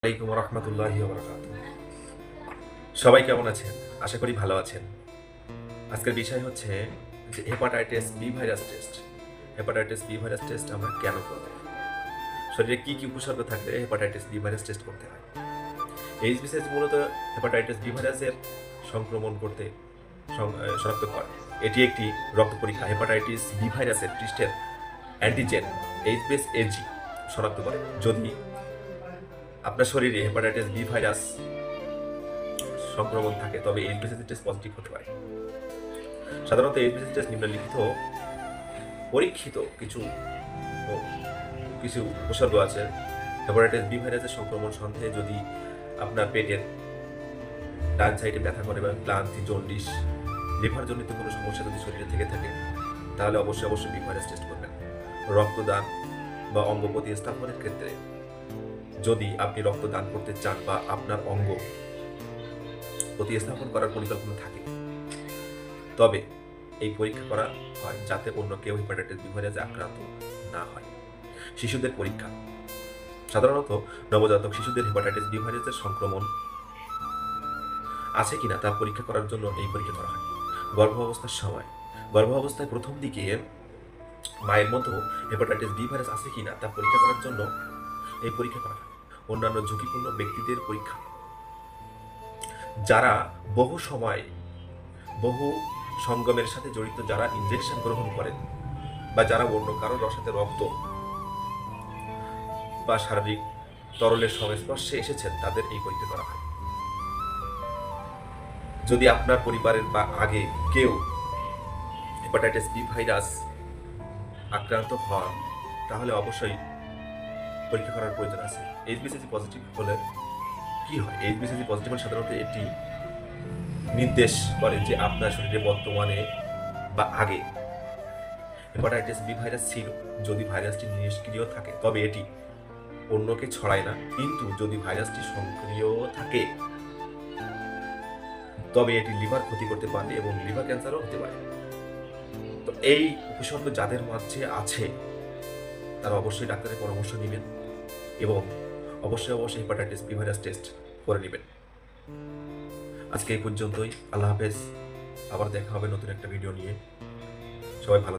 আলাইকুম রহমতুল্লাহি ওয়া বারাকাতুহু। সবাই কেমন আছেন? আশা করি ভালো আছেন। আজকের বিষয় হচ্ছে যে hepatitis B virus test. Hepatitis B virus test আমরা কেন করব? শরীরে কি কি উপসর্গ থাকলে হেপাটাইটিস বি ভাইরাস টেস্ট করতে হয়? এইচবিসিএস মূলত হেপাটাইটিস বি ভাইরাসের সংক্রমণ করতে শনাক্ত করে। এটি একটি রক্ত পরীক্ষা হেপাটাইটিস বি ভাইরাসের পৃষ্ঠের অ্যান্টিজেন এইচবিএস-এজি শনাক্ত করে। যদি আপনার শরীরে হেপাটাইটিস বি ভাইরাস সংক্রমণ থাকে তবে এইচবিসিএস টেস্ট পজিটিভ হতে পারে। সাধারণত এইচবিসিএস টেস্ট নিম্নলিখিত পরীক্ষিত কিছু কিছু উপসর্গ আছে। হেপাটাইটিস বি ভাইরাসের সংক্রমণ সন্দেহে যদি আপনার পেটের ডান সাইডে ব্যথা করে বা ক্লান্তি, জন্ডিস, লিভার জনিত কোনো সমস্যা যদি শরীরে থেকে থাকে তাহলে অবশ্যই বি ভাইরাস টেস্ট করবেন। রক্তদান বা অঙ্গ প্রতিস্থাপনের ক্ষেত্রে যদি আপনি রক্তদান করতে চান বা আপনার অঙ্গ প্রতিস্থাপন করার পরিকল্পনা থাকে তবে এই পরীক্ষা করা হয় যাতে অন্য কেউ হেপাটাইটিস বি ভাইরাসে আক্রান্ত না হয়। শিশুদের পরীক্ষা সাধারণত নবজাতক শিশুদের হেপাটাইটিস বি ভাইরাসের সংক্রমণ আছে কিনা তা পরীক্ষা করার জন্য এই পরীক্ষা করা হয়। গর্ভাবস্থায় প্রথম দিকে মায়ের মধ্যে হেপাটাইটিস বি ভাইরাস আছে কিনা তা পরীক্ষা করার জন্য এই পরীক্ষা করা হয়। অন্যান্য ঝুঁকিপূর্ণ ব্যক্তিদের পরীক্ষা যারা বহু সঙ্গমের সাথে জড়িত, যারা ইনজেকশন গ্রহণ করেন বা যারা অন্য কারোর সাথে রক্ত বা শারীরিক তরলের সংস্পর্শে এসেছেন তাদের এই পরীক্ষা করা হয়। যদি আপনার পরিবারের বা আগে কেউ হেপাটাইটিস বি ভাইরাস আক্রান্ত হন তাহলে অবশ্যই পরীক্ষা করার প্রয়োজন আছে। এইচবিসিজি পজিটিভ হলে কি হয়? এইচবিসিজি পজিটিভ হলে সাধারণত এটি নির্দেশ করে যে আপনার শরীরে বর্তমানে বা আগে হেপাটাইটিস বি ভাইরাস ছিল। যদি ভাইরাসটি নিষ্ক্রিয় থাকে তবে এটি অন্যকে ছড়ায় না, কিন্তু যদি ভাইরাসটি সক্রিয় থাকে তবে এটি লিভার ক্ষতি করতে পারে এবং লিভার ক্যান্সারও হতে পারে। তো এই উপসর্গ যাদের মাঝে আছে তারা অবশ্যই ডাক্তারের পরামর্শ নেবেন এবং অবশ্যই হেপাটাইটিস বি ভাইরাস টেস্ট করে নেবেন। আজকে এই পর্যন্তই। আল্লাহ হাফেজ। আবার দেখা হবে নতুন একটা ভিডিও নিয়ে। সবাই ভালো